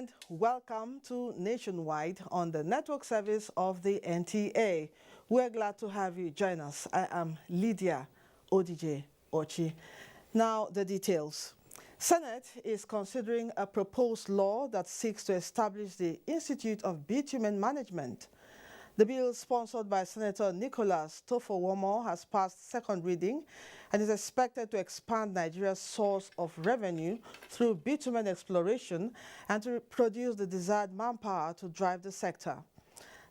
and welcome to Nationwide on the network service of the NTA. We're glad to have you join us. I am Lydia Odije Ochi. Now the details. Senate is considering a proposed law that seeks to establish the Institute of Bitumen Management. The bill, sponsored by Senator Nicholas Tofowomo, has passed second reading and is expected to expand Nigeria's source of revenue through bitumen exploration and to produce the desired manpower to drive the sector.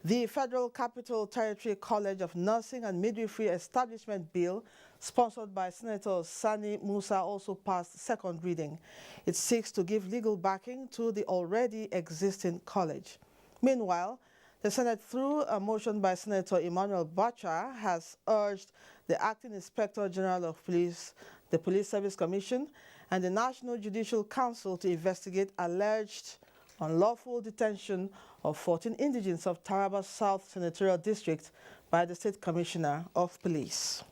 The Federal Capital Territory College of Nursing and Midwifery Establishment Bill, sponsored by Senator Sani Musa, also passed second reading. It seeks to give legal backing to the already existing college. Meanwhile, the Senate, through a motion by Senator Emmanuel Bacha, has urged the Acting Inspector General of Police, the Police Service Commission, and the National Judicial Council to investigate alleged unlawful detention of 14 indigents of Taraba South Senatorial District by the State Commissioner of Police.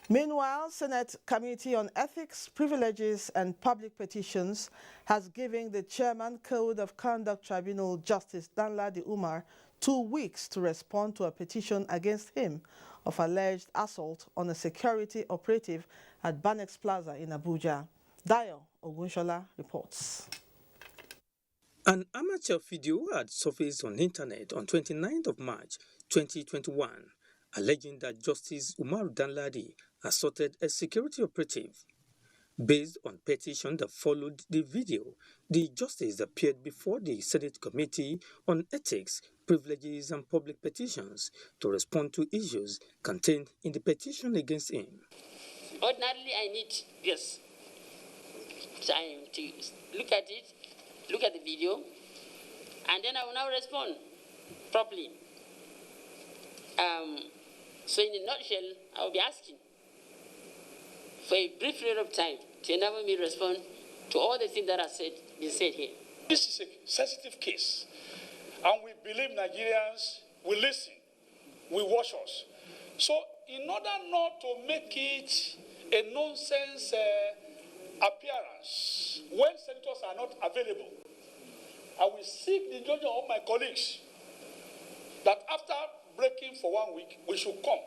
Meanwhile, Senate Committee on Ethics, Privileges and Public Petitions has given the Chairman Code of Conduct Tribunal Justice Danladi Umar 2 weeks to respond to a petition against him of alleged assault on a security operative at Banex Plaza in Abuja. Dayo Ogunshola reports. An amateur video had surfaced on the internet on 29th of March 2021, alleging that Justice Umar Danladi assaulted a security operative. Based on petition that followed the video, the justice appeared before the Senate Committee on Ethics, Privileges and Public Petitions to respond to issues contained in the petition against him. Ordinarily, I need time to look at it, look at the video, and then I will now respond properly. So in a nutshell, I will be asking for a brief period of time to enable me to respond to all the things that are been said here. This is a sensitive case, and we believe Nigerians will listen, will watch us. So in order not to make it a nonsense appearance when senators are not available, I will seek the judgment of my colleagues that after breaking for 1 week, we should come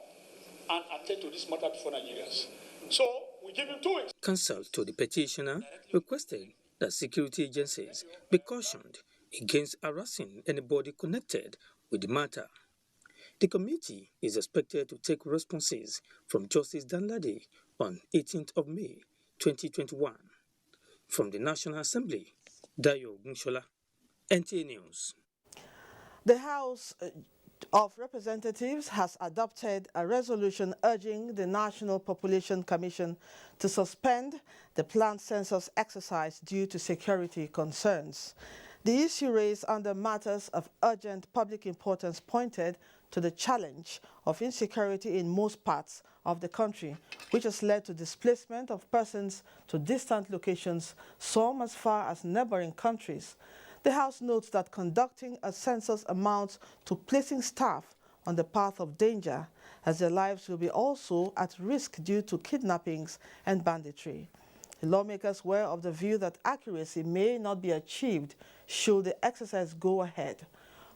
and attend to this matter before Nigerians. So we give him 2 weeks. Counsel to the petitioner requested that security agencies be cautioned against harassing anybody connected with the matter. The committee is expected to take responses from Justice Danladi on 18th of May 2021. From the National Assembly, Dayo Ogunshola, NTA News. The House of Representatives has adopted a resolution urging the National Population Commission to suspend the planned census exercise due to security concerns. The issue raised under matters of urgent public importance pointed to the challenge of insecurity in most parts of the country, which has led to displacement of persons to distant locations, some as far as neighboring countries. The House notes that conducting a census amounts to placing staff on the path of danger, as their lives will be also at risk due to kidnappings and banditry. The lawmakers were of the view that accuracy may not be achieved should the exercise go ahead,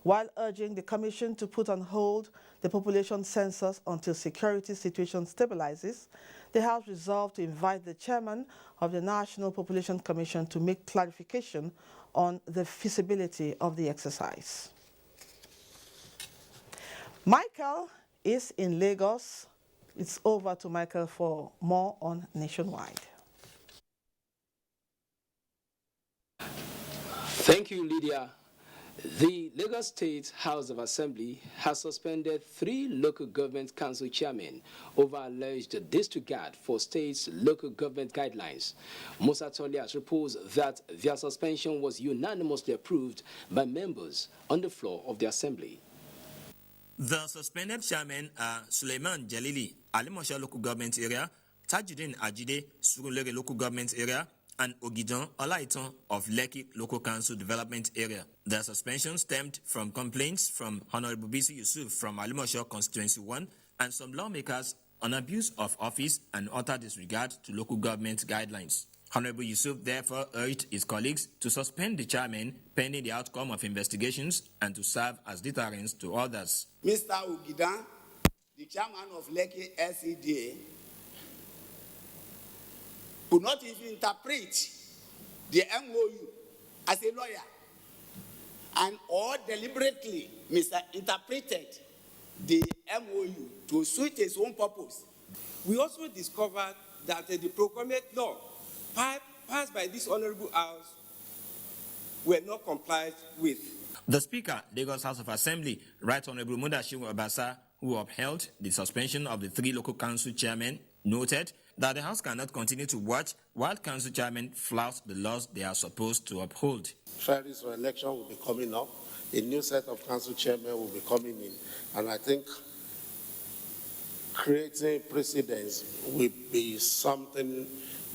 while urging the Commission to put on hold the population census until security situation stabilizes. The House resolved to invite the chairman of the National Population Commission to make clarification on the feasibility of the exercise. Michael is in Lagos. It's over to Michael for more on Nationwide. Thank you, Lydia. The Lagos State House of Assembly has suspended 3 local government council chairmen over alleged disregard for state's local government guidelines. Musa Toli has reported that their suspension was unanimously approved by members on the floor of the Assembly. The suspended chairmen are Suleiman Jalili, Alimosha Local Government Area, Tajuddin Ajide, Surulere Local Government Area, and Ogidan Olaitan of Lekki Local Council Development Area. The suspension stemmed from complaints from Honorable Bisi Yusuf from Alimosha Constituency 1 and some lawmakers on abuse of office and utter disregard to local government guidelines. Honorable Yusuf therefore urged his colleagues to suspend the chairman pending the outcome of investigations and to serve as deterrents to others. Mr. Ugidan, the chairman of Lekki LCDA, could not even interpret the MOU as a lawyer and or deliberately misinterpreted the MOU to suit his own purpose. We also discovered that the procurement law passed by this honorable house were not complied with. The Speaker, Lagos House of Assembly, Right Honorable Mudashiru Obasa, who upheld the suspension of the 3 local council chairmen, noted that the House cannot continue to watch while council chairmen flout the laws they are supposed to uphold. Fridays for election will be coming up. A new set of council chairmen will be coming in. And I think creating precedents will be something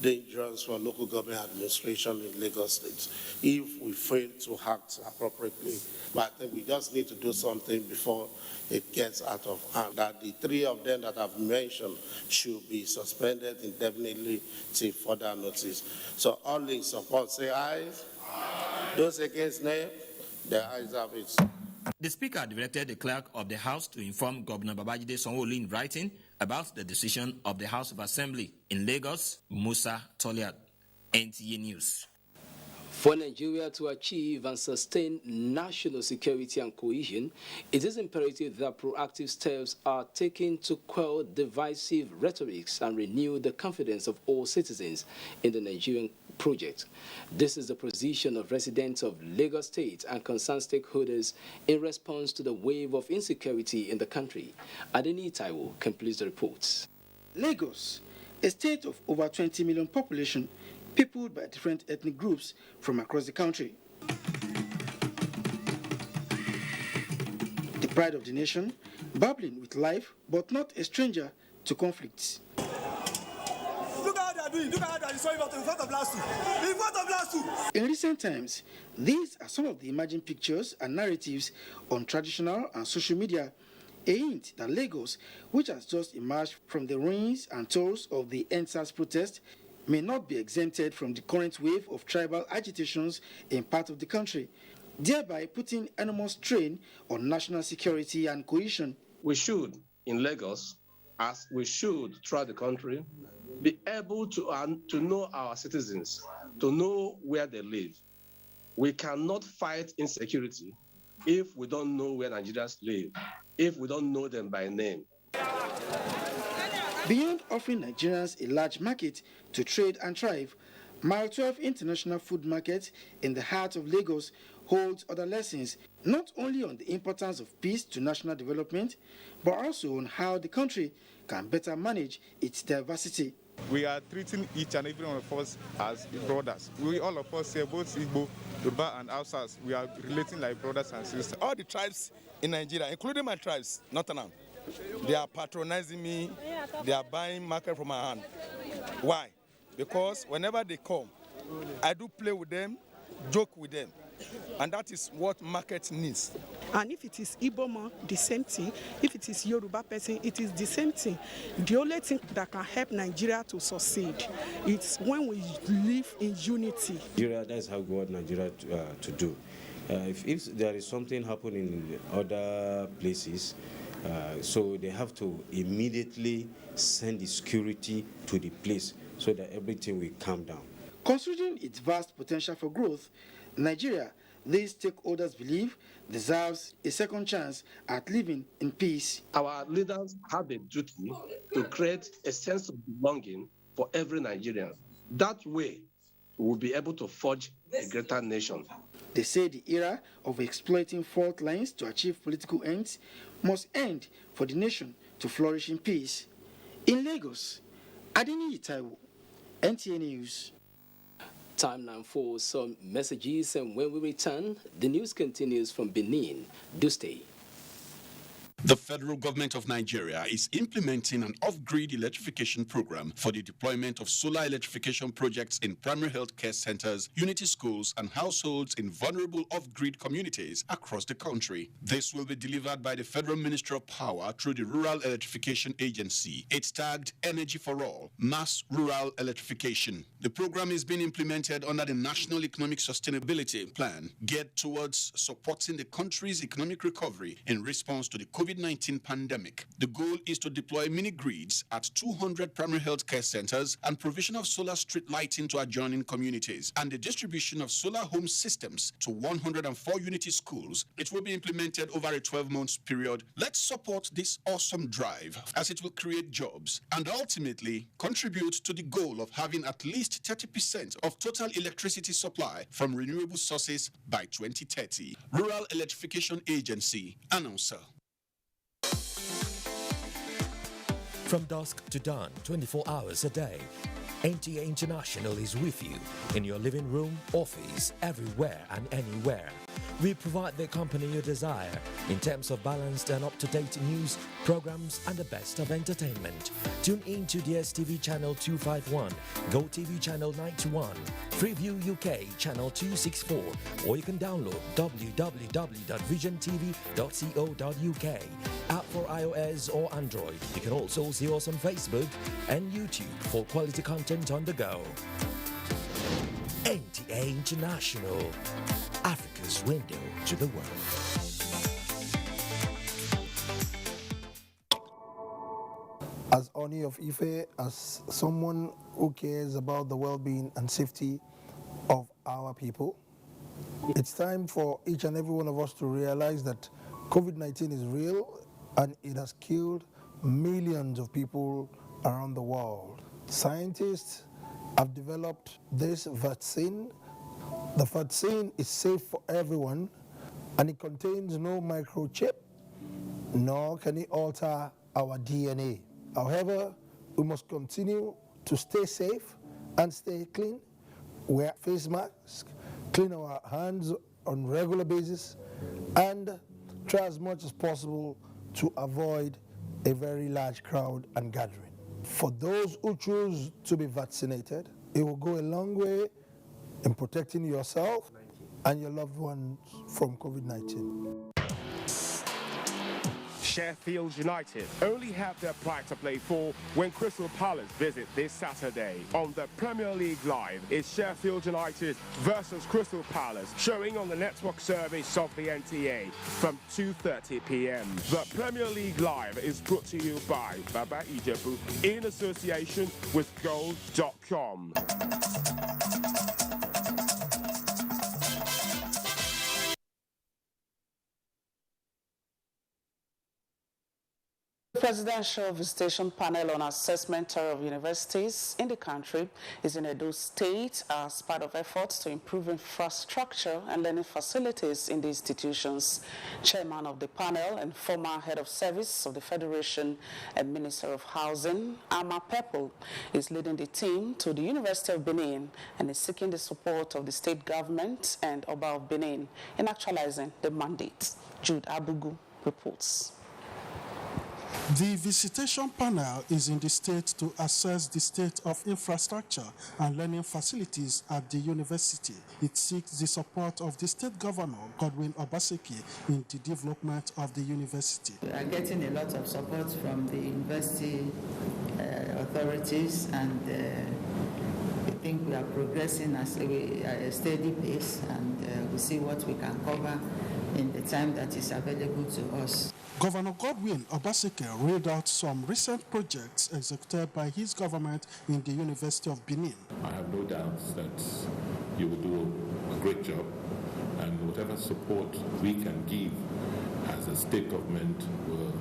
dangerous for local government administration in Lagos State if we fail to act appropriately. But I think we just need to do something before it gets out of hand. That the 3 of them that I've mentioned should be suspended indefinitely till further notice. So all in support say aye. Those against nay, the ayes have it. The Speaker directed the Clerk of the House to inform Governor Babajide Sanwo-Olu in writing about the decision of the House of Assembly in Lagos. Musa Toliat, NTA News. For Nigeria to achieve and sustain national security and cohesion, it is imperative that proactive steps are taken to quell divisive rhetorics and renew the confidence of all citizens in the Nigerian project. This is the position of residents of Lagos State and concerned stakeholders in response to the wave of insecurity in the country. Adeni Taiwo completes the reports. Lagos, a state of over 20 million population, peopled by different ethnic groups from across the country. The pride of the nation, bubbling with life, but not a stranger to conflicts. Look at how they are doing. Look at how they are destroying in front of last two. In front of last two. In recent times, these are some of the emerging pictures and narratives on traditional and social media, a hint that Lagos, which has just emerged from the ruins and toils of the NSAS protest, may not be exempted from the current wave of tribal agitations in part of the country, thereby putting enormous strain on national security and cohesion. We should, in Lagos, as we should throughout the country, be able to know our citizens, to know where they live. We cannot fight insecurity if we don't know where Nigerians live, if we don't know them by name. Beyond offering Nigerians a large market to trade and thrive, Mile 12 International Food Market in the heart of Lagos holds other lessons, not only on the importance of peace to national development, but also on how the country can better manage its diversity. We are treating each and every one of us as brothers. We all of us here, both Igbo, Yoruba and Hausas, we are relating like brothers and sisters. All the tribes in Nigeria, including my tribes, Northern, they are patronizing me, they are buying market from my hand. Why? Because whenever they come, I do play with them, joke with them. And that is what market needs. And if it is Igbo man, the same thing. If it is Yoruba person, it is the same thing. The only thing that can help Nigeria to succeed is when we live in unity. Nigeria, that's how we want Nigeria to do. If there is something happening in other places, so they have to immediately send the security to the place so that everything will calm down. Considering its vast potential for growth, Nigeria, these stakeholders believe, deserves a second chance at living in peace. Our leaders have a duty to create a sense of belonging for every Nigerian. That way, we will be able to forge a greater nation. They say the era of exploiting fault lines to achieve political ends must end for the nation to flourish in peace. In Lagos, Adeni Taiwo, NTA News. Time now for some messages, and when we return, the news continues from Benin. Do stay. The federal government of Nigeria is implementing an off-grid electrification program for the deployment of solar electrification projects in primary health care centers, unity schools, and households in vulnerable off-grid communities across the country. This will be delivered by the Federal Ministry of Power through the Rural Electrification Agency. It's tagged Energy for All, Mass Rural Electrification. The program is being implemented under the National Economic Sustainability Plan, geared towards supporting the country's economic recovery in response to the COVID-19 pandemic. The goal is to deploy mini-grids at 200 primary health care centers and provision of solar street lighting to adjoining communities and the distribution of solar home systems to 104 unity schools. It will be implemented over a 12-month period. Let's support this awesome drive as it will create jobs and ultimately contribute to the goal of having at least 30% of total electricity supply from renewable sources by 2030. Rural Electrification Agency, announcer. From dusk to dawn, 24 hours a day, NTA International is with you in your living room, office, everywhere and anywhere. We provide the company you desire in terms of balanced and up-to-date news, programs, and the best of entertainment. Tune in to DSTV channel 251, GoTV channel 91, Freeview UK channel 264, or you can download www.visiontv.co.uk. App for iOS or Android. You can also see us on Facebook and YouTube for quality content on the go. NTA International, Africa's window to the world. As Oni of Ife, as someone who cares about the well-being and safety of our people, it's time for each and every one of us to realize that COVID-19 is real and it has killed millions of people around the world. Scientists have developed this vaccine. The vaccine is safe for everyone and it contains no microchip, nor can it alter our DNA. However, we must continue to stay safe and stay clean, wear face masks, clean our hands on a regular basis, and try as much as possible to avoid a very large crowd and gathering. For those who choose to be vaccinated, it will go a long way in protecting yourself and your loved ones from COVID-19. Sheffield United only have their pride to play for when Crystal Palace visit this Saturday. On the Premier League Live is Sheffield United versus Crystal Palace, showing on the network service of the NTA from 2:30 p.m. The Premier League Live is brought to you by Baba Ijebu in association with Gold.com. The Presidential Visitation Panel on Assessment of Universities in the country is in Edo State as part of efforts to improve infrastructure and learning facilities in the institutions. Chairman of the panel and former head of service of the Federation and Minister of Housing, Ama Pepple, is leading the team to the University of Benin and is seeking the support of the state government and Oba of Benin in actualizing the mandate. Jude Abugu reports. The visitation panel is in the state to assess the state of infrastructure and learning facilities at the university. It seeks the support of the state governor, Godwin Obaseki, in the development of the university. We are getting a lot of support from the university authorities, and we think we are progressing at a steady pace, and we see what we can cover in the time that is available to us. Governor Godwin Obaseki read out some recent projects executed by his government in the University of Benin. I have no doubts that you will do a great job, and whatever support we can give as a state government will,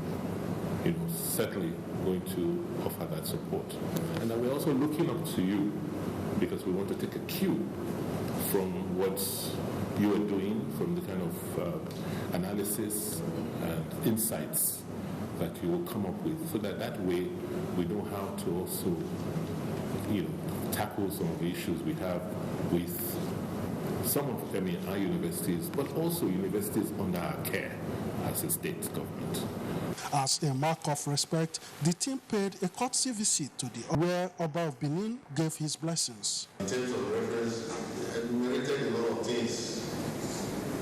certainly going to offer that support. And then we're also looking up to you because we want to take a cue from what you are doing, from the kind of analysis and insights that you will come up with, so that way we know how to also, tackle some of the issues we have with some of them in our universities, but also universities under our care as a state government. As a mark of respect, the team paid a courtesy visit to the where Oba of Benin gave his blessings. In terms of reference, we enumerated a lot of things.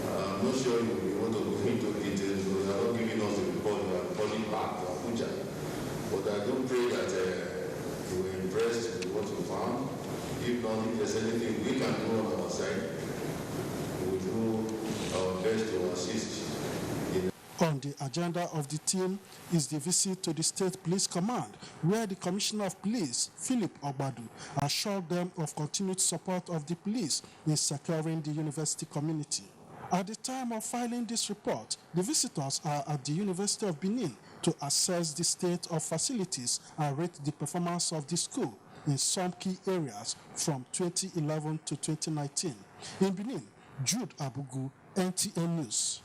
I'm not sure you want to go into details because they are not giving us a report. We are reporting back to Abuja. But I do pray that you were impressed with what you found. If not, if there's anything we can do on our side, we do our best to assist. On the agenda of the team is the visit to the State Police Command, where the Commissioner of Police, Philip Ogbadu, assured them of continued support of the police in securing the university community. At the time of filing this report, the visitors are at the University of Benin to assess the state of facilities and rate the performance of the school in some key areas from 2011 to 2019. In Benin, Jude Abugu, NTA News.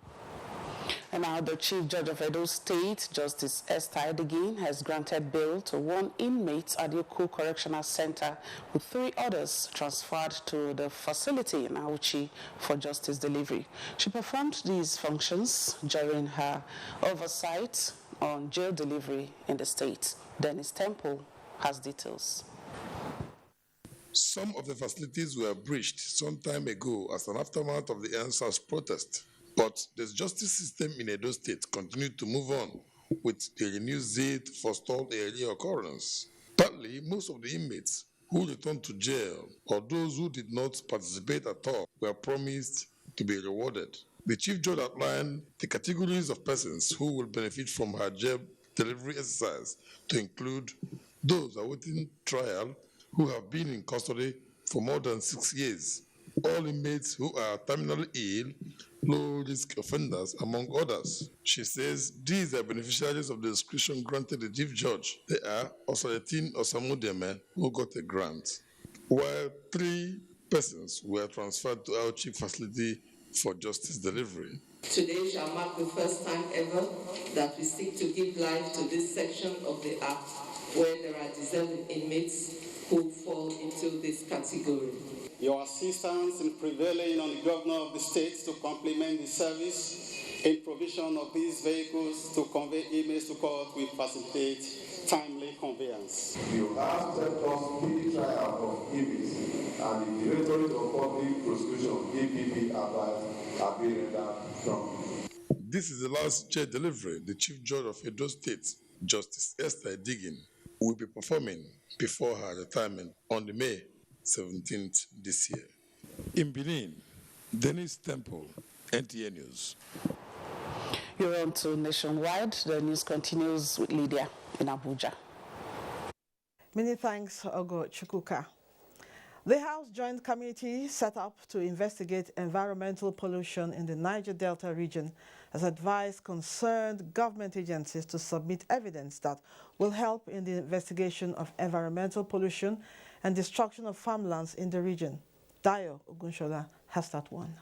And now the Chief Judge of Edo State, Justice Esther Hygiene, has granted bail to one inmate at the Uku Correctional Center with 3 others transferred to the facility in Auchi for justice delivery. She performed these functions during her oversight on jail delivery in the state. Dennis Temple has details. Some of the facilities were breached some time ago as an aftermath of the NSAS protest. But the justice system in Edo State continued to move on with the renewed zeal to forestall a reoccurrence. Partly, most of the inmates who returned to jail or those who did not participate at all were promised to be rewarded. The Chief Judge outlined the categories of persons who will benefit from her jail delivery exercise to include those awaiting trial who have been in custody for more than 6 years, all inmates who are terminally ill, low-risk offenders, among others. She says these are beneficiaries of the discretion granted the Chief Judge. They are Osayetin Osamudeme, who got a grant, while 3 persons were transferred to our chief facility for justice delivery. Today shall mark the first time ever that we seek to give life to this section of the Act where there are deserving inmates who fall into this category. Your assistance in prevailing on the governor of the state to complement the service in provision of these vehicles to convey inmates to court will facilitate timely conveyance. You have set us speedy trial of inmates, and the Directorate of Public Prosecution (DPP) have been rendered strong. This is the last jail delivery the Chief Judge of Edo State, Justice Esther Hygiene, will be performing before her retirement on the May 17th this year. In Benin, Dennis Temple, NTA News. You're on to Nationwide. The news continues with Lydia in Abuja. Many thanks, Ogo Chukuka. The House Joint Committee set up to investigate environmental pollution in the Niger Delta region has advised concerned government agencies to submit evidence that will help in the investigation of environmental pollution and destruction of farmlands in the region. Dayo Ogunshola has that one.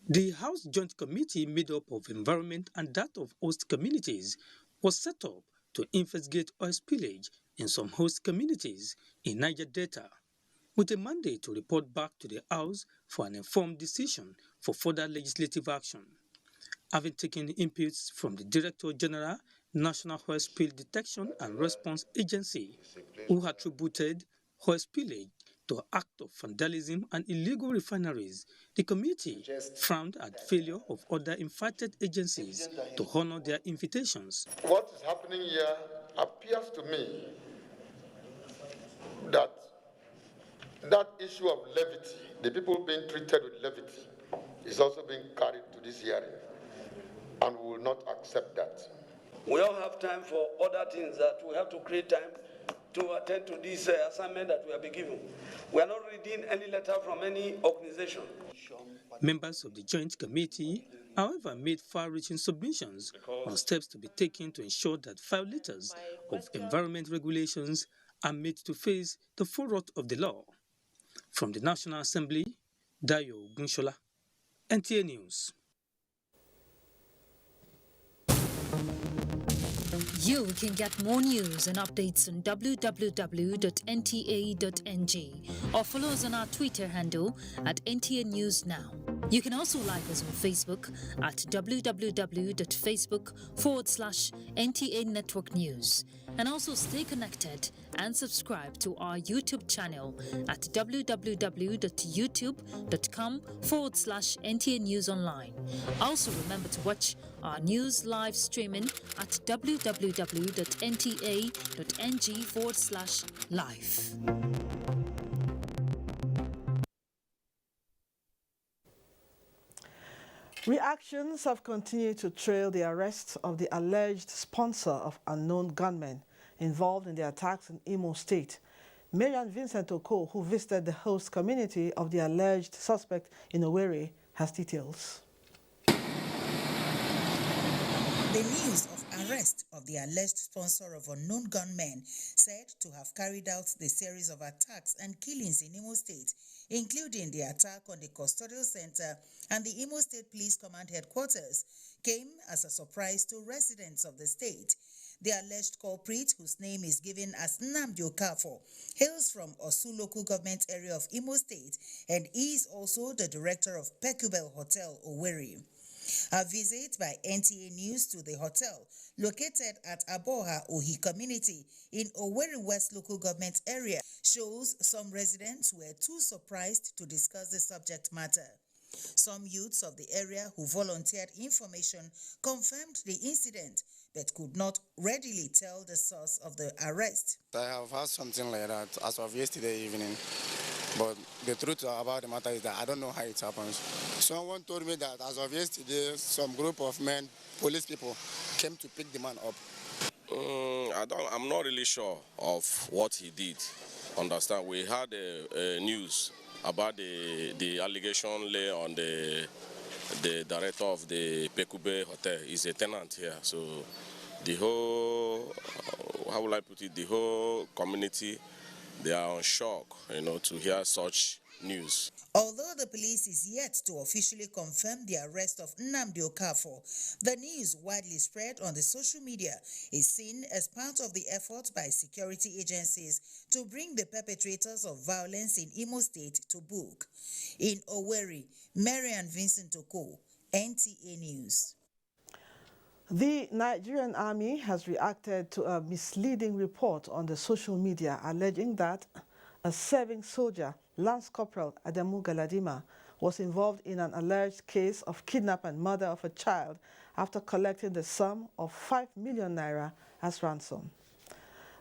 The House Joint Committee, made up of environment and that of host communities, was set up to investigate oil spillage in some host communities in Niger Delta, with a mandate to report back to the House for an informed decision for further legislative action. Having taken inputs from the Director General, National Oil Spill Detection and Response Agency, who attributed oil spillage to act of vandalism and illegal refineries, the committee frowned at failure of other invited agencies to honor their invitations. What is happening here appears to me that issue of levity, the people being treated with levity, is also being carried to this hearing, and we will not accept that. We all have time for other things that we have to create time to attend to this assignment that we have been given. We are not reading any letter from any organization. Members of the Joint Committee, however, made far-reaching submissions on steps to be taken to ensure that violators of environment regulations are made to face the full wrath of the law. From the National Assembly, Dayo Ogunshola, NTA News. You can get more news and updates on www.nta.ng or follow us on our Twitter handle at NTA News Now. You can also like us on Facebook at www.facebook.com/NTA Network News, and also stay connected and subscribe to our YouTube channel at www.youtube.com/NTA News Online. Also remember to watch our news live streaming at www.nta.ng/live. Reactions have continued to trail the arrest of the alleged sponsor of unknown gunmen involved in the attacks in Imo State. Marian Vincent Oko, who visited the host community of the alleged suspect in Owerri, has details. The news of arrest of the alleged sponsor of unknown gunmen said to have carried out the series of attacks and killings in Imo State, including the attack on the custodial center and the Imo State Police Command headquarters, came as a surprise to residents of the state. The alleged culprit, whose name is given as Nnamdi Okafor, hails from Osu local government area of Imo State and is also the director of Pecubel Hotel, Owerri. A visit by NTA News to the hotel, located at Aboha Ohi community in Owerri West local government area, shows some residents were too surprised to discuss the subject matter. Some youths of the area who volunteered information confirmed the incident, but could not readily tell the source of the arrest. I have heard something like that as of yesterday evening, but the truth about the matter is that I don't know how it happens. Someone told me that as of yesterday, some group of men, police people, came to pick the man up. I'm not really sure of what he did. Understand? We had a news about the allegation lay on the director of the Pecube Hotel. He's a tenant here, so the whole, how will I put it, the whole community, they are on shock, to hear such news. Although the police is yet to officially confirm the arrest of Nnamdi Okafor, the news widely spread on the social media is seen as part of the effort by security agencies to bring the perpetrators of violence in Imo State to book. In Owerri, Marian Vincent Oko, NTA News. The Nigerian army has reacted to a misleading report on the social media alleging that a serving soldier, Lance Corporal Adamu Galadima, was involved in an alleged case of kidnap and murder of a child after collecting the sum of 5 million naira as ransom.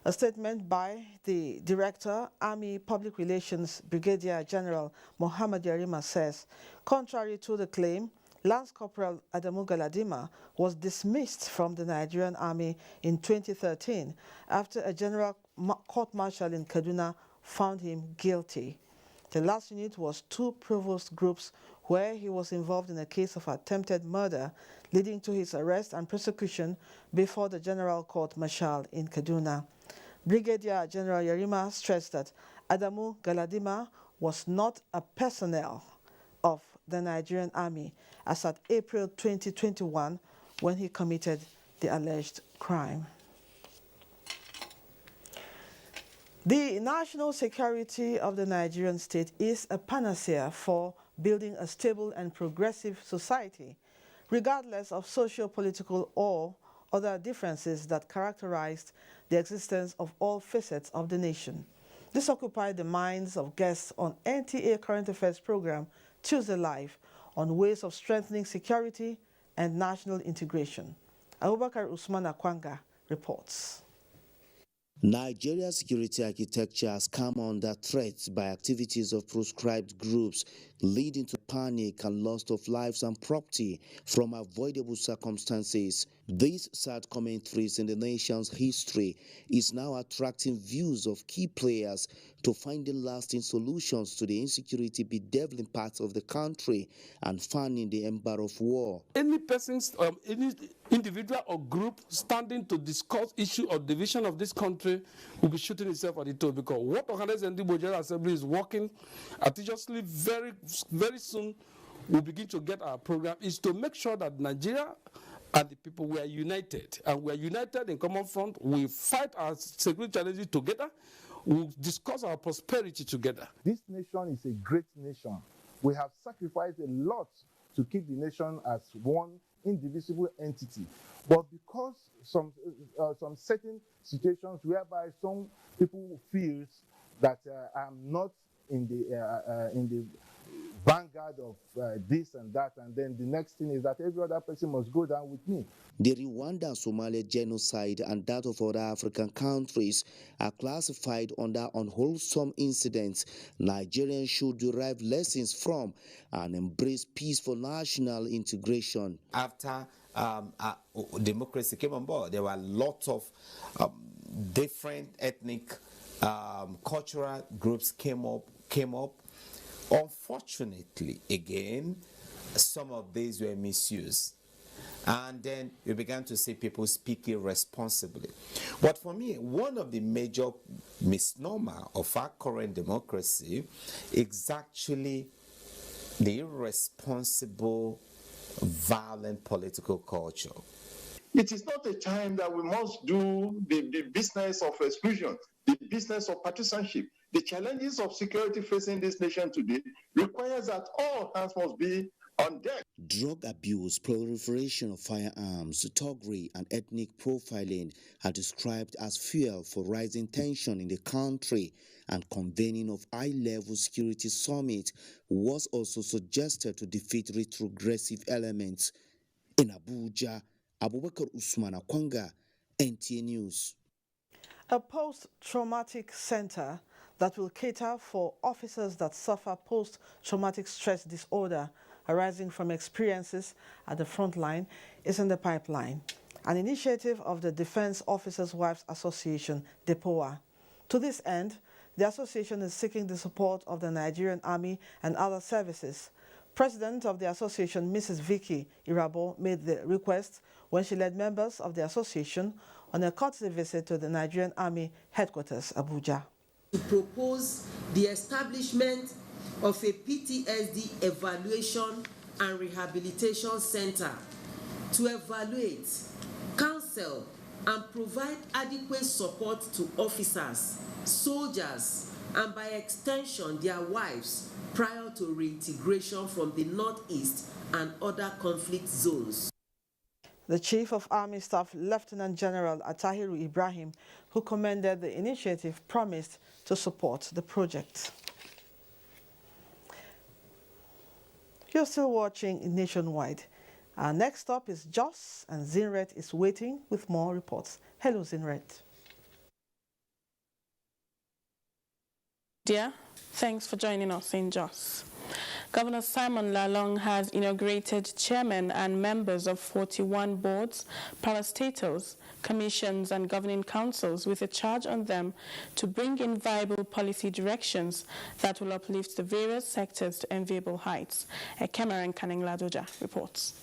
A statement by the Director, Army Public Relations Brigadier General Mohammed Yarima says, contrary to the claim, Lance Corporal Adamu Galadima was dismissed from the Nigerian Army in 2013 after a general court-martial in Kaduna found him guilty. The last unit was 2 provost groups where he was involved in a case of attempted murder, leading to his arrest and prosecution before the General Court-Martial in Kaduna. Brigadier General Yarima stressed that Adamu Galadima was not a personnel of the Nigerian Army as at April 2021 when he committed the alleged crime. The national security of the Nigerian state is a panacea for building a stable and progressive society, regardless of socio-political or other differences that characterized the existence of all facets of the nation. This occupied the minds of guests on NTA Current Affairs program Tuesday Live on ways of strengthening security and national integration. Abubakar Usman Akwanga reports. Nigeria's security architecture has come under threat by activities of proscribed groups, leading to panic and loss of lives and property from avoidable circumstances. This sad commentaries in the nation's history is now attracting views of key players to finding lasting solutions to the insecurity bedeviling parts of the country and fanning the ember of war. Any person's, any individual or group standing to discuss issue or division of this country will be shooting itself at the toe, because what Organized and General Assembly is working assiduously very soon we'll begin to get our program is to make sure that Nigeria and the people were united. And we are united in common front. We fight our security challenges together. We discuss our prosperity together. This nation is a great nation. We have sacrificed a lot to keep the nation as one indivisible entity. But because some certain situations whereby some people feel that I'm not in the vanguard of this and that, and then the next thing is that every other person must go down with me. The Rwanda-Somalia genocide and that of other African countries are classified under unwholesome incidents Nigerians should derive lessons from and embrace peaceful national integration. After democracy came on board, there were lots of different ethnic, cultural groups came up. Unfortunately, again, some of these were misused. And then we began to see people speak irresponsibly. But for me, one of the major misnomer of our current democracy is actually the irresponsible, violent political culture. It is not a time that we must do the business of exclusion, the business of partisanship. The challenges of security facing this nation today requires that all hands must be on deck. Drug abuse, proliferation of firearms, thuggery, and ethnic profiling are described as fuel for rising tension in the country, and convening of high-level security summit was also suggested to defeat retrogressive elements. In Abuja, Abubakar Usman Akwanga, NTA News. A post-traumatic center that will cater for officers that suffer post-traumatic stress disorder arising from experiences at the front line is in the pipeline, an initiative of the Defense Officers' Wives Association, DEPOA. To this end, the association is seeking the support of the Nigerian Army and other services. President of the association, Mrs. Vicky Irabo, made the request when she led members of the association on a courtesy visit to the Nigerian Army headquarters, Abuja. To propose the establishment of a PTSD evaluation and rehabilitation center to evaluate, counsel, and provide adequate support to officers, soldiers, and by extension their wives prior to reintegration from the Northeast and other conflict zones. The Chief of Army Staff, Lieutenant General Atahiru Ibrahim, who commended the initiative, promised to support the project. You're still watching Nationwide. Our next stop is Jos, and Zinret is waiting with more reports. Hello, Zinret. Dear, thanks for joining us in Jos. Governor Simon Lalong has inaugurated chairmen and members of 41 boards, parastatals, commissions and governing councils with a charge on them to bring in viable policy directions that will uplift the various sectors to enviable heights. Cameron Kaneng-Ladoja reports.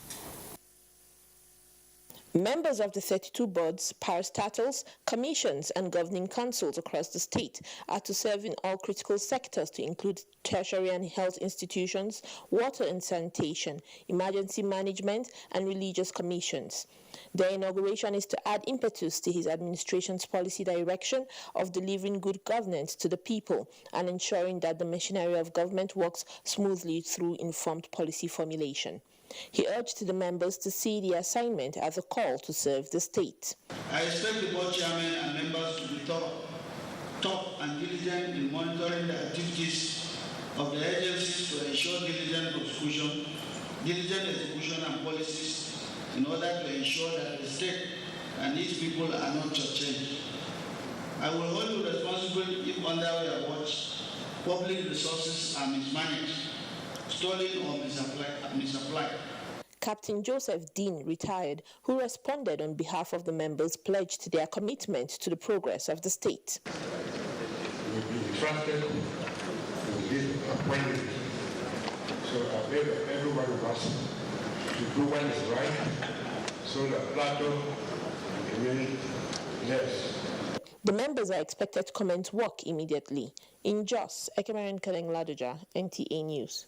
Members of the 32 boards, parastatals, commissions and governing councils across the state are to serve in all critical sectors to include tertiary and health institutions, water and sanitation, emergency management and religious commissions. Their inauguration is to add impetus to his administration's policy direction of delivering good governance to the people and ensuring that the machinery of government works smoothly through informed policy formulation. He urged the members to see the assignment as a call to serve the state. I expect the board chairman and members to be top and diligent in monitoring the activities of the agencies to ensure diligent execution and policies in order to ensure that the state and its people are not shortchanged. I will hold you responsible if under your watch public resources are mismanaged, stolen or misapplied. Captain Joseph Dean, retired, who responded on behalf of the members, pledged their commitment to the progress of the state. We'll be trusted with this appointment. So I beg that everyone of us to do what is right so that Plateau remains blessed. The members are expected to commence work immediately. In Jos, Ekemeren Kaleng Ladoja, NTA News.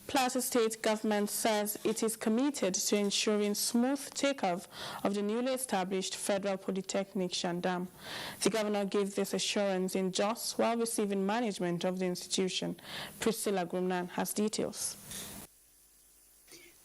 Plateau State government says it is committed to ensuring smooth takeoff of the newly established Federal Polytechnic Shandam. The governor gave this assurance in Jos while receiving management of the institution. Priscilla Grumnan has details.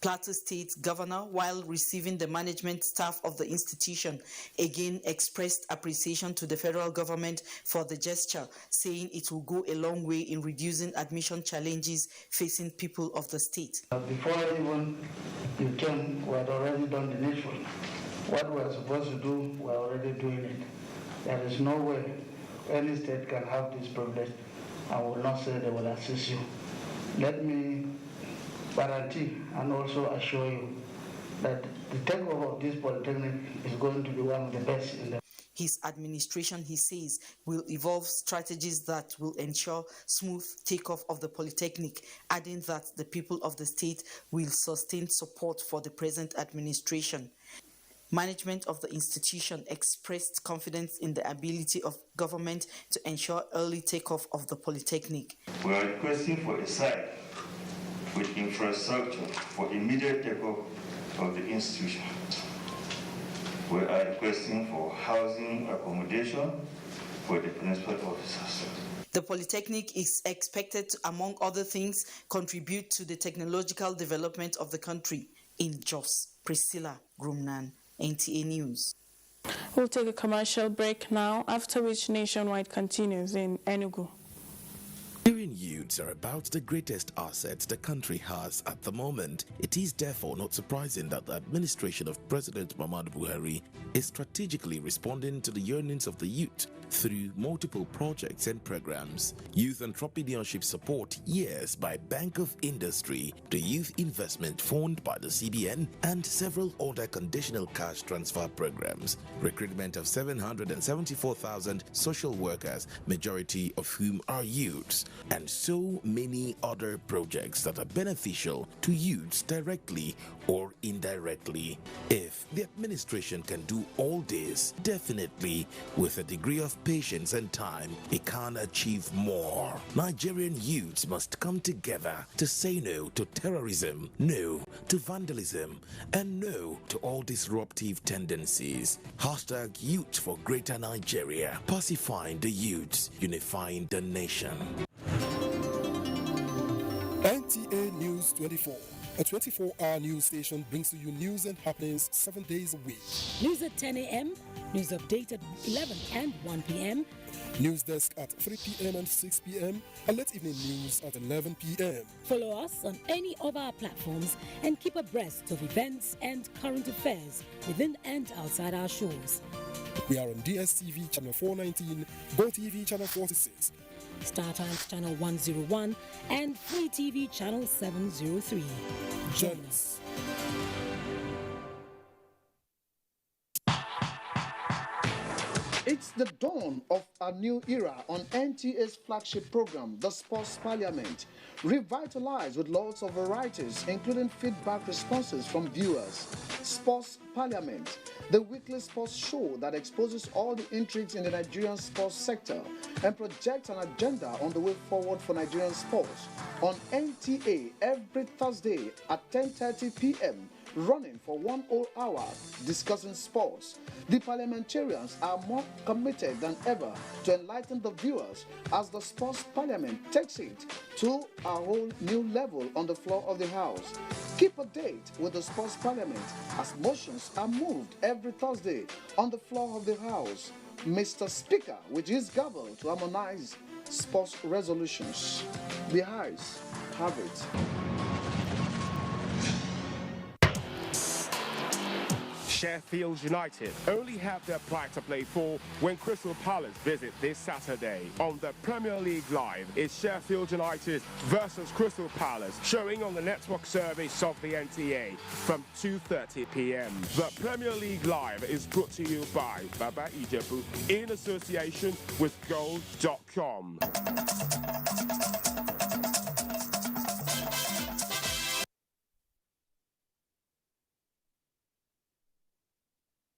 Plateau State governor, while receiving the management staff of the institution, again expressed appreciation to the federal government for the gesture, saying it will go a long way in reducing admission challenges facing people of the state. Before even you came, we had already done the needful. What we are supposed to do, we are already doing it. There is no way any state can have this privilege and will not say they will assist you. Let me guarantee and also assure you that the takeover of this polytechnic is going to be one of the best in the. His administration, he says, will evolve strategies that will ensure smooth takeoff of the polytechnic, adding that the people of the state will sustain support for the present administration. Management of the institution expressed confidence in the ability of government to ensure early takeoff of the polytechnic. We are requesting for a site with infrastructure for immediate takeoff of the institution. We are requesting for housing accommodation for the principal officers. The Polytechnic is expected to, among other things, contribute to the technological development of the country. In Jos, Priscilla Grumnan, NTA News. We'll take a commercial break now, after which Nationwide continues in Enugu. Nigerian youths are about the greatest assets the country has at the moment. It is therefore not surprising that the administration of President Muhammadu Buhari is strategically responding to the yearnings of the youth through multiple projects and programs. Youth Entrepreneurship Support Years by Bank of Industry, the Youth Investment Fund by the CBN, and several other conditional cash transfer programs. Recruitment of 774,000 social workers, majority of whom are youths, and so many other projects that are beneficial to youths directly or indirectly. If the administration can do all this, definitely with a degree of patience and time, it can achieve more. Nigerian youths must come together to say no to terrorism, no to vandalism, and no to all disruptive tendencies. Hashtag Youth for Greater Nigeria. Pacifying the youths, unifying the nation. NTA News 24. A 24-hour news station brings to you news and happenings 7 days a week. News at 10 a.m., news update at 11 and 1 p.m. News desk at 3 p.m. and 6 p.m. and late evening news at 11 p.m. Follow us on any of our platforms and keep abreast of events and current affairs within and outside our shores. We are on DSTV channel 419, GoTV channel 46, Star Times channel 101 and Free TV channel 703. Join us. It's the dawn of a new era on NTA's flagship program, The Sports Parliament, revitalized with lots of varieties, including feedback responses from viewers. Sports Parliament, the weekly sports show that exposes all the intrigues in the Nigerian sports sector and projects an agenda on the way forward for Nigerian sports. On NTA every Thursday at 10:30 p.m., running for 1 whole hour, discussing sports. The parliamentarians are more committed than ever to enlighten the viewers as the Sports Parliament takes it to a whole new level on the floor of the House. Keep a date with the Sports Parliament as motions are moved every Thursday on the floor of the House. Mr. Speaker, with his gavel to harmonize sports resolutions. The House have it. Sheffield United only have their pride to play for when Crystal Palace visit this Saturday. On the Premier League Live is Sheffield United versus Crystal Palace, showing on the network service of the NTA from 2:30 p.m. The Premier League Live is brought to you by Baba Ijebu in association with Gold.com.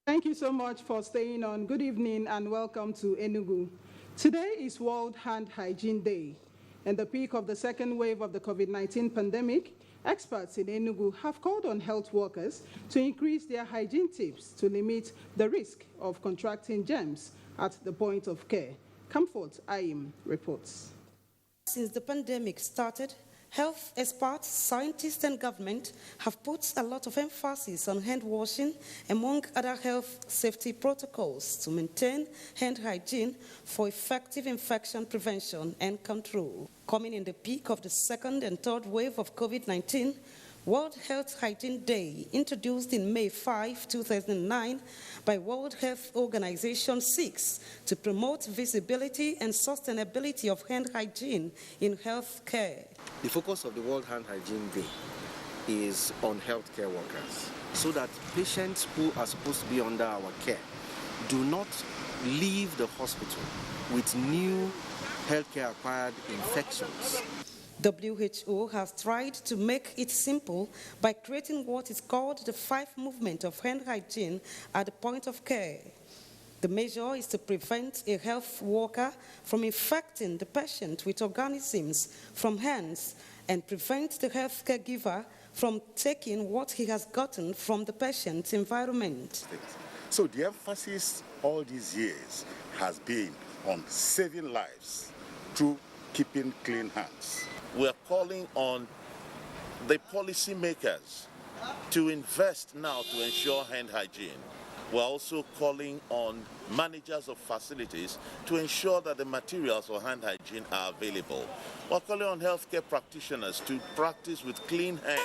Thank you so much for staying on. Good evening and welcome to Enugu. Today is World Hand Hygiene Day. In the peak of the second wave of the COVID-19 pandemic, experts in Enugu have called on health workers to increase their hygiene tips to limit the risk of contracting germs at the point of care. Comfort Ayim reports. Since the pandemic started, health experts, scientists, and government have put a lot of emphasis on hand washing, among other health safety protocols, to maintain hand hygiene for effective infection prevention and control. Coming in the peak of the second and third wave of COVID-19, World Health Hygiene Day, introduced in May 5, 2009 by World Health Organization 6 to promote visibility and sustainability of hand hygiene in health care. The focus of the World Hand Hygiene Day is on healthcare workers, so that patients who are supposed to be under our care do not leave the hospital with new healthcare-acquired infections. WHO has tried to make it simple by creating what is called the 5 movement of hand hygiene at the point of care. The measure is to prevent a health worker from infecting the patient with organisms from hands and prevent the healthcare giver from taking what he has gotten from the patient's environment. So the emphasis all these years has been on saving lives through keeping clean hands. We are calling on the policymakers to invest now to ensure hand hygiene. We're also calling on managers of facilities to ensure that the materials for hand hygiene are available. We're calling on healthcare practitioners to practice with clean hands.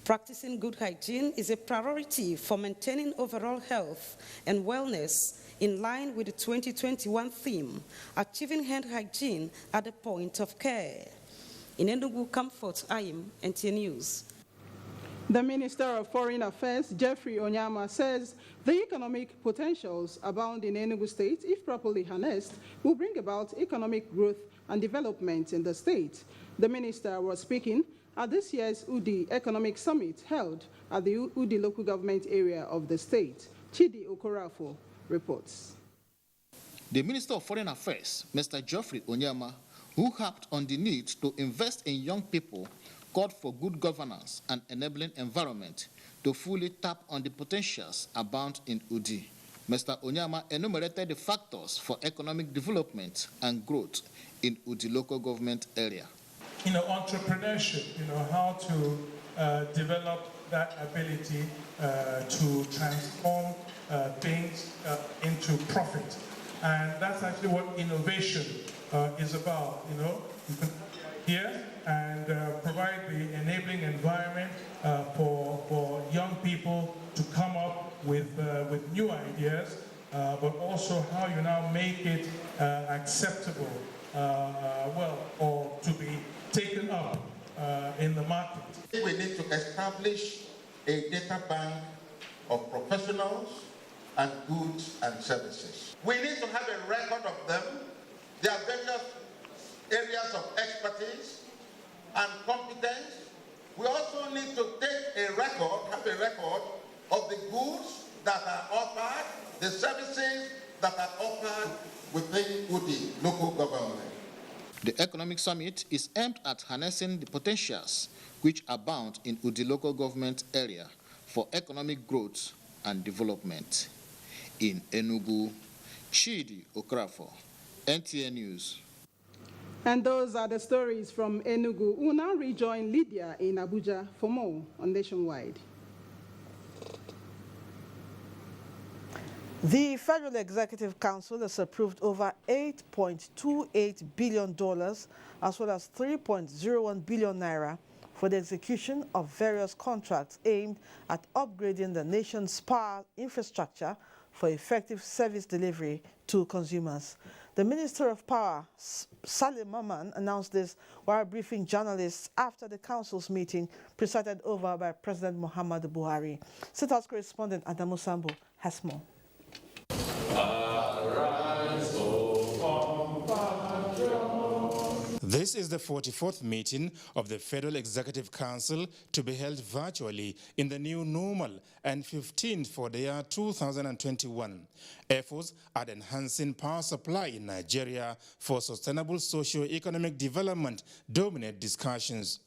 Practicing good hygiene is a priority for maintaining overall health and wellness in line with the 2021 theme, Achieving Hand Hygiene at the Point of Care. In Enugu, Comfort Ayim, NTA News. The Minister of Foreign Affairs, Jeffrey Onyama, says the economic potentials abound in Enugu State, if properly harnessed, will bring about economic growth and development in the state. The minister was speaking at this year's UDI Economic Summit held at the UDI local government area of the state. Chidi Okorafo reports. The Minister of Foreign Affairs, Mr. Geoffrey Onyama, who harped on the need to invest in young people, called for good governance and enabling environment to fully tap on the potentials abound in UDI. Mr. Onyama enumerated the factors for economic development and growth in UDI local government area. Entrepreneurship, how to develop that ability to transform things into profit. And that's actually what innovation is about. You can here and provide the enabling environment for young people to come up with new ideas, but also how you now make it acceptable, or to be taken up in the market. We need to establish a data bank of professionals and goods and services. We need to have a record of them, their various areas of expertise and competence. We also need to have a record of the goods that are offered, the services that are offered within UDI local government. The Economic Summit is aimed at harnessing the potentials which abound in UDI local government area for economic growth and development. In Enugu, Chidi Okrafo, NTA News. And those are the stories from Enugu. We'll now rejoin Lydia in Abuja for more on Nationwide. The Federal Executive Council has approved over $8.28 billion as well as 3.01 billion naira for the execution of various contracts aimed at upgrading the nation's power infrastructure for effective service delivery to consumers. The Minister of Power, Salim Maman, announced this while briefing journalists after the Council's meeting presided over by President Muhammadu Buhari. State House correspondent Adamu Sambo has more. This is the 44th meeting of the Federal Executive Council to be held virtually in the new normal and 15th for the year 2021. Efforts at enhancing power supply in Nigeria for sustainable socio-economic development dominate discussions.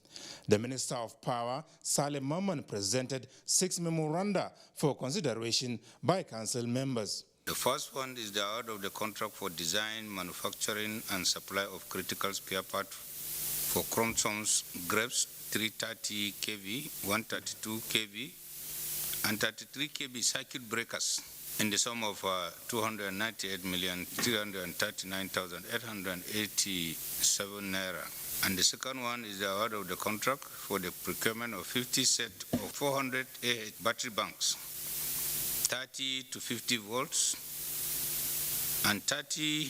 The Minister of Power, Saleh Mamman, presented 6 memoranda for consideration by council members. The first one is the award of the contract for design, manufacturing, and supply of critical spare parts for chromosomes grapes 330 kV, 132 kV, and 33 kV circuit breakers in the sum of 298,339,887 naira. And the second one is the award of the contract for the procurement of 50 sets of 400 AH battery banks, 30 to 50 volts, and 30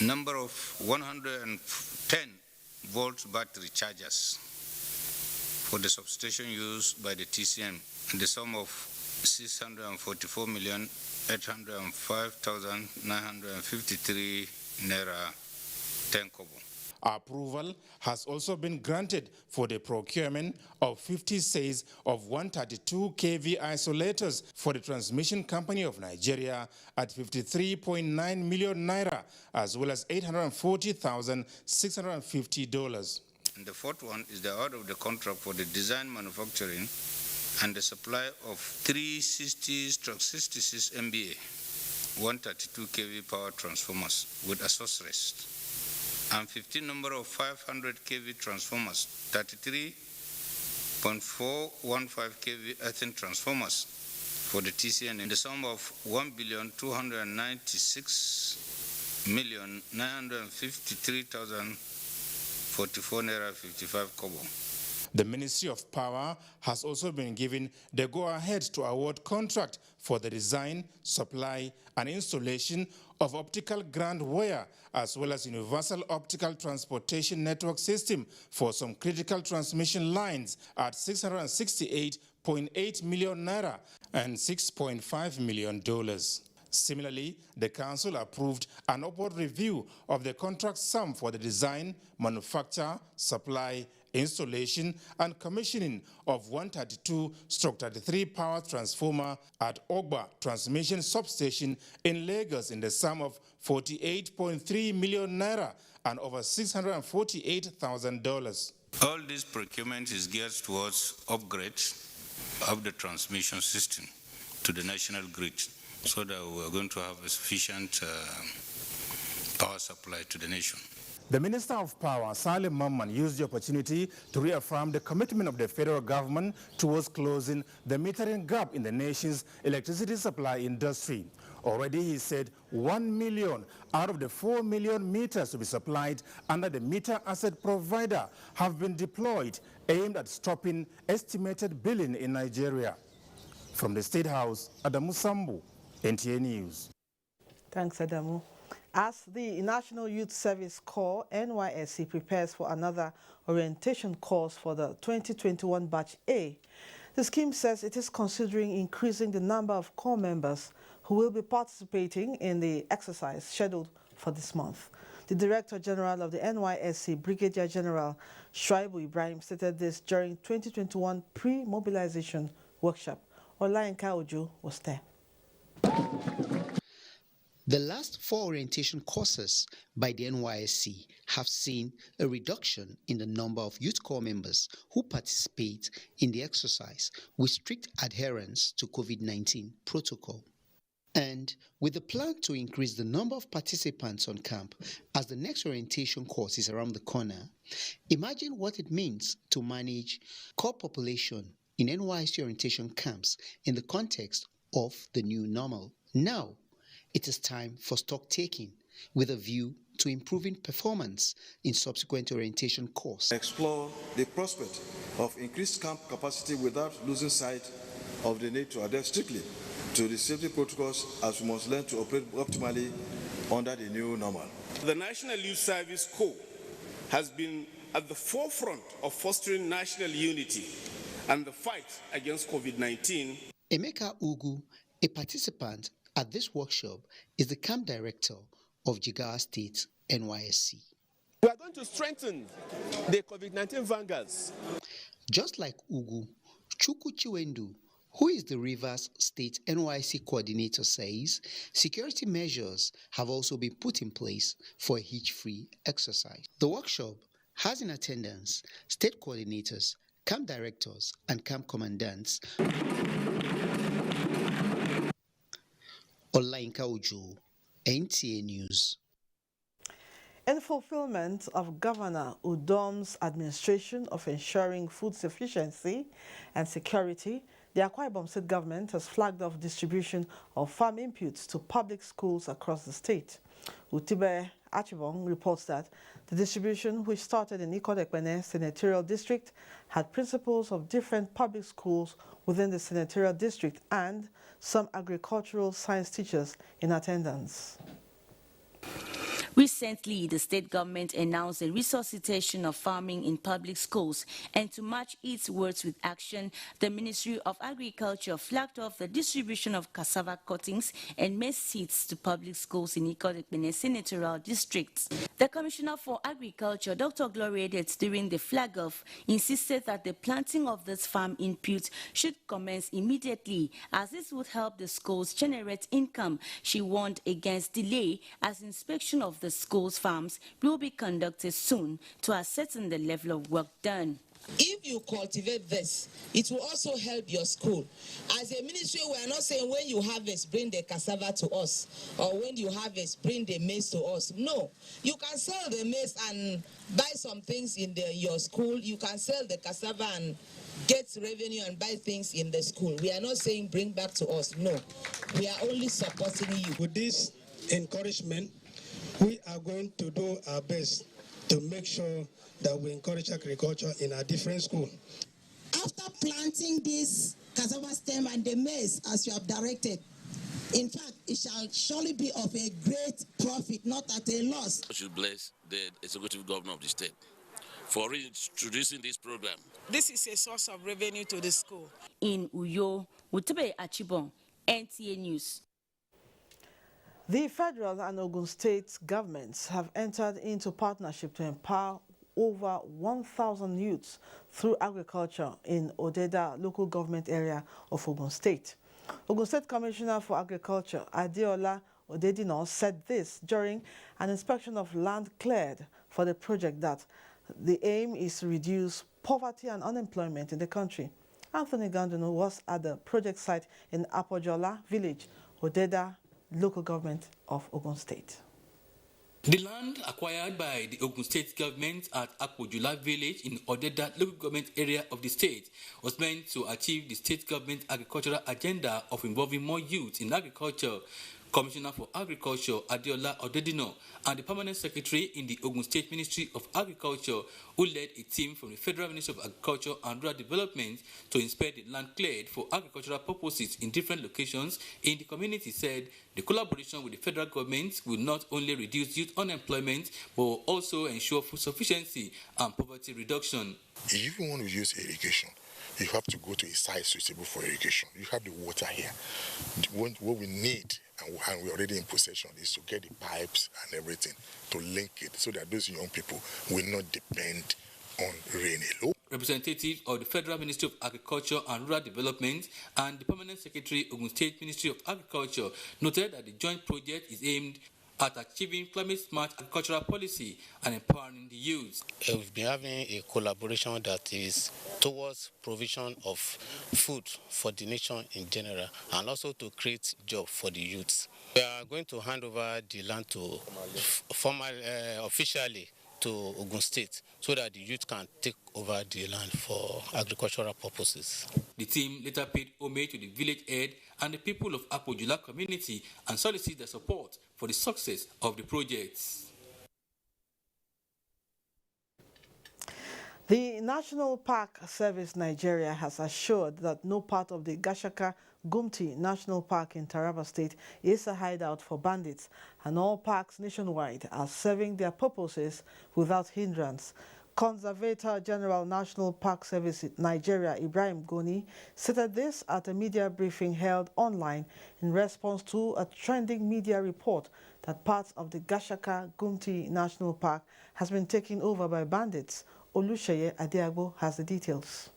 number of 110 volts battery chargers for the substation used by the TCM in the sum of 644,805,953 naira 10 kobo. Approval has also been granted for the procurement of 50 sets of 132 kV isolators for the Transmission Company of Nigeria at 53.9 million naira, as well as $840,650. And the fourth one is the award of the contract for the design, manufacturing, and the supply of 360/66 MVA 132 kV power transformers with accessories, and 15 number of 500 kV transformers, 33.415 kV earthen transformers for the TCN in the sum of 1,296,953,044 naira 55 kobo. The Ministry of Power has also been given the go-ahead to award contract for the design, supply, and installation of optical ground wire, as well as universal optical transportation network system for some critical transmission lines at 668.8 million naira and $6.5 million. Similarly, the council approved an upward review of the contract sum for the design, manufacture, supply, installation and commissioning of 132/33 power transformer at Ogba Transmission Substation in Lagos in the sum of 48.3 million naira and over $648,000. All this procurement is geared towards upgrade of the transmission system to the national grid, so that we are going to have a sufficient power supply to the nation. The Minister of Power, Saleh Mamman, used the opportunity to reaffirm the commitment of the federal government towards closing the metering gap in the nation's electricity supply industry. Already, he said, 1 million out of the 4 million meters to be supplied under the meter asset provider have been deployed, aimed at stopping estimated billing in Nigeria. From the State House, Adamu Sambu, NTA News. Thanks, Adamu. As the National Youth Service Corps, NYSC, prepares for another orientation course for the 2021 Batch A, the scheme says it is considering increasing the number of corps members who will be participating in the exercise scheduled for this month. The Director General of the NYSC, Brigadier General Shuaibu Ibrahim, stated this during 2021 pre-mobilization workshop. Olainka Ojo was there. The last 4 orientation courses by the NYSC have seen a reduction in the number of youth corps members who participate in the exercise with strict adherence to COVID-19 protocol. And with the plan to increase the number of participants on camp as the next orientation course is around the corner, imagine what it means to manage corps population in NYSC orientation camps in the context of the new normal. Now, it is time for stock taking with a view to improving performance in subsequent orientation course. Explore the prospect of increased camp capacity without losing sight of the need to adhere strictly to the safety protocols, as we must learn to operate optimally under the new normal. The National Youth Service Corps has been at the forefront of fostering national unity and the fight against COVID-19. Emeka Ugu, a participant at this workshop, is the camp director of Jigawa State NYSC. We are going to strengthen the COVID-19 vanguards. Just like Ugu, Chukwu Chiwendu, who is the Rivers State NYC coordinator, says security measures have also been put in place for a hitch-free exercise. The workshop has in attendance state coordinators, camp directors, and camp commandants. Olainka Ojo, NTA News. In fulfillment of Governor Udom's administration of ensuring food sufficiency and security, the Akwa Ibom State government has flagged off distribution of farm inputs to public schools across the state. Utibe Achibong reports that the distribution, which started in Ikot-Ekpene Senatorial District, had principals of different public schools within the Senatorial District and some agricultural science teachers in attendance. Recently, the state government announced a resuscitation of farming in public schools, and to match its words with action, the Ministry of Agriculture flagged off the distribution of cassava cuttings and maize seeds to public schools in Ikot-Ekpene Senatorial District. The Commissioner for Agriculture, Dr. Gloria Edet, during the flag-off, insisted that the planting of this farm input should commence immediately, as this would help the schools generate income. She warned against delay, as inspection of the schools' farms will be conducted soon to ascertain the level of work done. If you cultivate this, it will also help your school. As a ministry, we are not saying when you harvest, bring the cassava to us, or when you harvest, bring the maize to us. No, you can sell the maize and buy some things in your school. You can sell the cassava and get revenue and buy things in the school. We are not saying bring back to us. No, we are only supporting you. With this encouragement, we are going to do our best to make sure that we encourage agriculture in our different schools. After planting this cassava stem and the maize as you have directed, in fact, it shall surely be of a great profit, not at a loss. I should bless the executive governor of the state for introducing this program. This is a source of revenue to the school. In Uyo, Utibe Achibong, NTA News. The federal and Ogun State governments have entered into partnership to empower over 1,000 youths through agriculture in Odeda local government area of Ogun State. Ogun State Commissioner for Agriculture, Adeola Odedino, said this during an inspection of land cleared for the project that the aim is to reduce poverty and unemployment in the country. Anthony Ganduno was at the project site in Apojola village, Odeda local government of Ogun State. The land acquired by the Ogun State government at Apojola village in Odeda local government area of the state was meant to achieve the state government agricultural agenda of involving more youth in agriculture. Commissioner for Agriculture Adeola Odedino and the Permanent Secretary in the Ogun State Ministry of Agriculture, who led a team from the Federal Ministry of Agriculture and Rural Development to inspect the land cleared for agricultural purposes in different locations in the community, said the collaboration with the federal government will not only reduce youth unemployment but will also ensure food sufficiency and poverty reduction. If you want to use irrigation, you have to go to a site suitable for irrigation. You have the water here. What we need, and we're already in possession, is to get the pipes and everything to link it so that those young people will not depend on rain alone. Representatives of the Federal Ministry of Agriculture and Rural Development and the Permanent Secretary of Ogun State Ministry of Agriculture noted that the joint project is aimed at achieving climate-smart agricultural policy and empowering the youth. We've been having a collaboration that is towards provision of food for the nation in general and also to create jobs for the youths. We are going to hand over the land to officially to Ogun State so that the youth can take over the land for agricultural purposes. The team later paid homage to the village head and the people of Apojola community and solicited their support for the success of the projects. The National Park Service Nigeria has assured that no part of the Gashaka Gumti National Park in Taraba State is a hideout for bandits, and all parks nationwide are serving their purposes without hindrance. Conservator General National Park Service Nigeria Ibrahim Goni stated this at a media briefing held online in response to a trending media report that parts of the Gashaka Gumti National Park has been taken over by bandits. Olusheye Adiagbo has the details.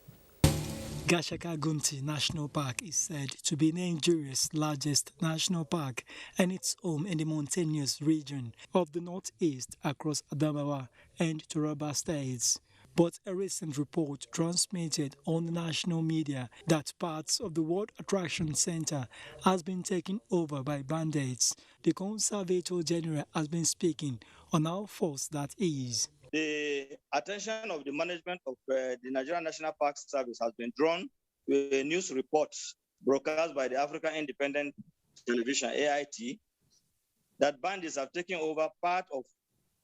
Gashaka Gumti National Park is said to be Nigeria's largest national park and its home in the mountainous region of the northeast across Adamawa and Taraba states. But a recent report transmitted on the national media that parts of the World Attraction Center has been taken over by bandits. The Conservator General has been speaking on how false that is. The attention of the management of the Nigerian National Park Service has been drawn to a news report broadcast by the African Independent Television, AIT, that bandits have taken over part of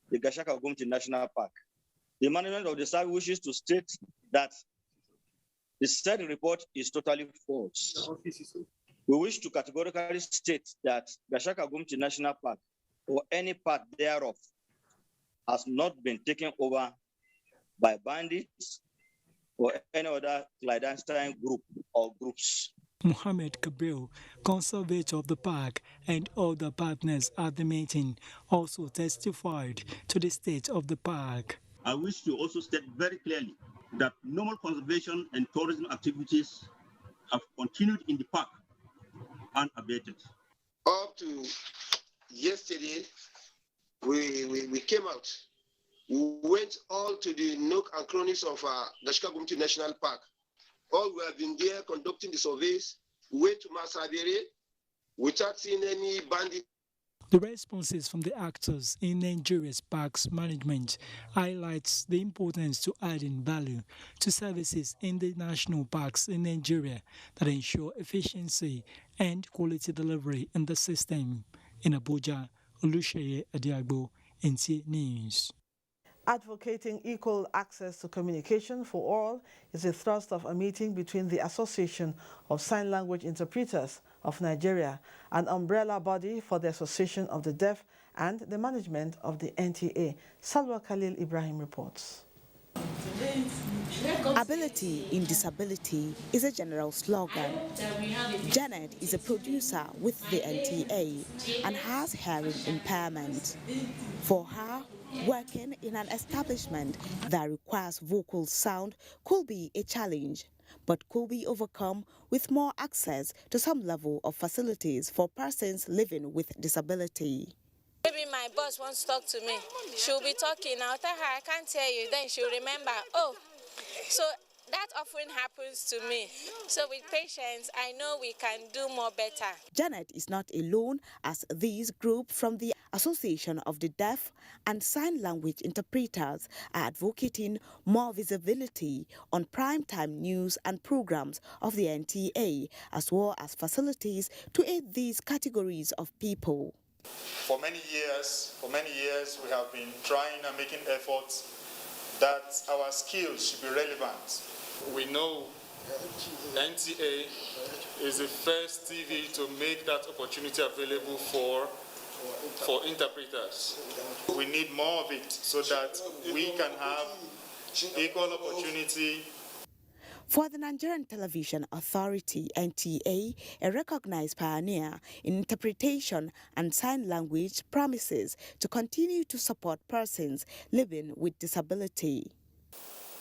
the Gashaka Gumti National Park. The management of the service wishes to state that the said report is totally false. We wish to categorically state that Gashaka Gumti National Park or any part thereof has not been taken over by bandits or any other clandestine group or groups. Mohammed Kabril, conservator of the park, and other partners at the meeting also testified to the state of the park. I wish to also state very clearly that normal conservation and tourism activities have continued in the park unabated. Up to yesterday, we came out. We went all to the nook and crannies of Gashaka Gumti National Park. All we have been there conducting the surveys. We went to Masabere without seeing any bandit. The responses from the actors in Nigeria's parks management highlights the importance to adding value to services in the national parks in Nigeria that ensure efficiency and quality delivery in the system. In Abuja, Olusheye Adiagbo, NTA News. Advocating equal access to communication for all is a thrust of a meeting between the Association of Sign Language Interpreters of Nigeria, an umbrella body for the Association of the Deaf, and the management of the NTA. Salwa Khalil Ibrahim reports. Ability in disability is a general slogan. Janet is a producer with the NTA and has hearing impairment. For her, working in an establishment that requires vocal sound could be a challenge, but could be overcome with more access to some level of facilities for persons living with disability. Maybe my boss wants to talk to me. She'll be talking. I'll tell her, I can't tell you. Then she'll remember, oh, so that often happens to me. So with patience, I know we can do more better. Janet is not alone, as this group from the Association of the Deaf and Sign Language Interpreters are advocating more visibility on primetime news and programs of the NTA, as well as facilities to aid these categories of people. For many years, we have been trying and making efforts that our skills should be relevant. We know NTA is the first TV to make that opportunity available for interpreters. We need more of it so that we can have equal opportunity. For the Nigerian Television Authority, NTA, a recognized pioneer in interpretation and sign language, promises to continue to support persons living with disability.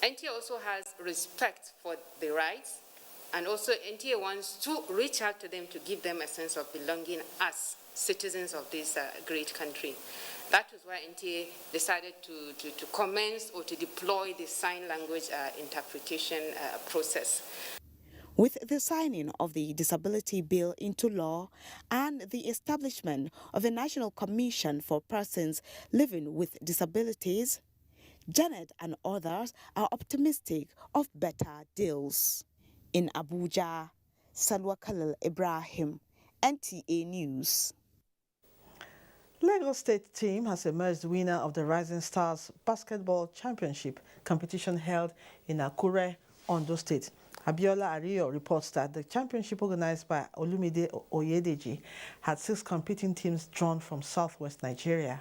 NTA also has respect for the rights, and also NTA wants to reach out to them to give them a sense of belonging as citizens of this great country. That is why NTA decided to commence or to deploy the sign language interpretation process. With the signing of the Disability Bill into law and the establishment of a National Commission for Persons Living with Disabilities, Janet and others are optimistic of better deals. In Abuja, Salwa Khalil Ibrahim, NTA News. Lagos State team has emerged winner of the Rising Stars Basketball Championship competition held in Akure, Ondo State. Abiola Ario reports that the championship, organized by Olumide Oyedeji, had 6 competing teams drawn from southwest Nigeria.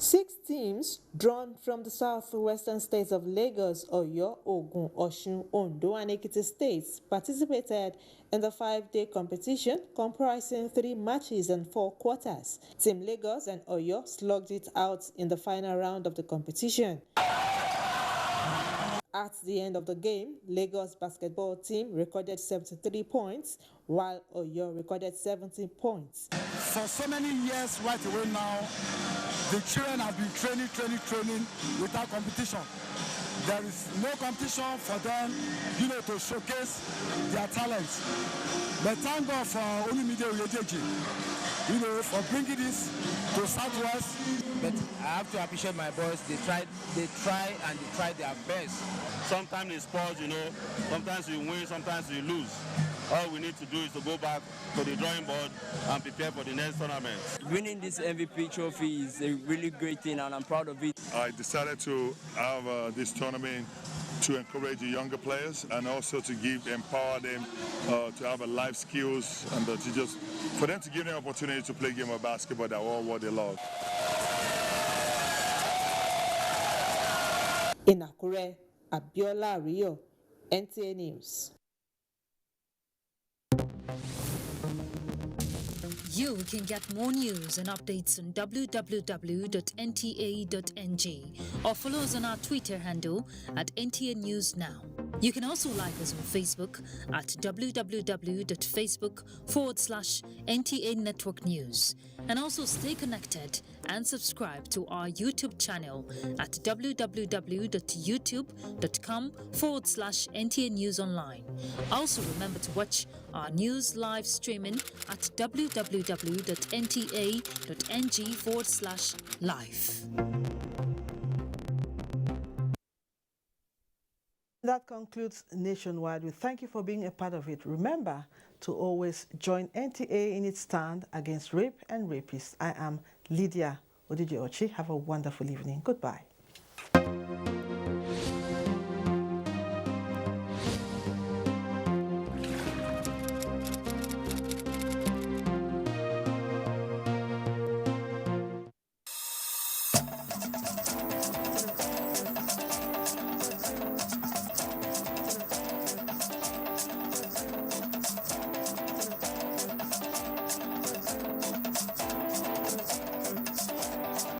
6 teams drawn from the southwestern states of Lagos, Oyo, Ogun, Osun, Ondo and Ekiti states participated in the 5-day competition comprising 3 matches and 4 quarters. Team Lagos and Oyo slugged it out in the final round of the competition. At the end of the game, Lagos basketball team recorded 73 points, while Oyo recorded 70 points. For so many years right away now, the children have been training without competition. There is no competition for them, to showcase their talents. But thank God for Olumide Oyedeji, for bringing this to Southwest. But I have to appreciate my boys. They try their best. Sometimes in sports, sometimes you win, sometimes you lose. All we need to do is to go back to the drawing board and prepare for the next tournament. Winning this MVP trophy is a really great thing, and I'm proud of it. I decided to have this tournament to encourage the younger players and also to empower them to have life skills and for them to give them opportunity to play a game of basketball that all what they love. In Akure, Abiola Rio, NTA News. You can get more news and updates on www.nta.ng or follow us on our Twitter handle at NTA News Now. You can also like us on Facebook at www.facebook.com/NTA Network News, and also stay connected and subscribe to our YouTube channel at www.youtube.com/NTA News Online. Also remember to watch our news live streaming at www.nta.ng/live. That concludes Nationwide. We thank you for being a part of it. Remember to always join NTA in its stand against rape and rapists. I am Lydia Odije Ochi. Have a wonderful evening. Goodbye.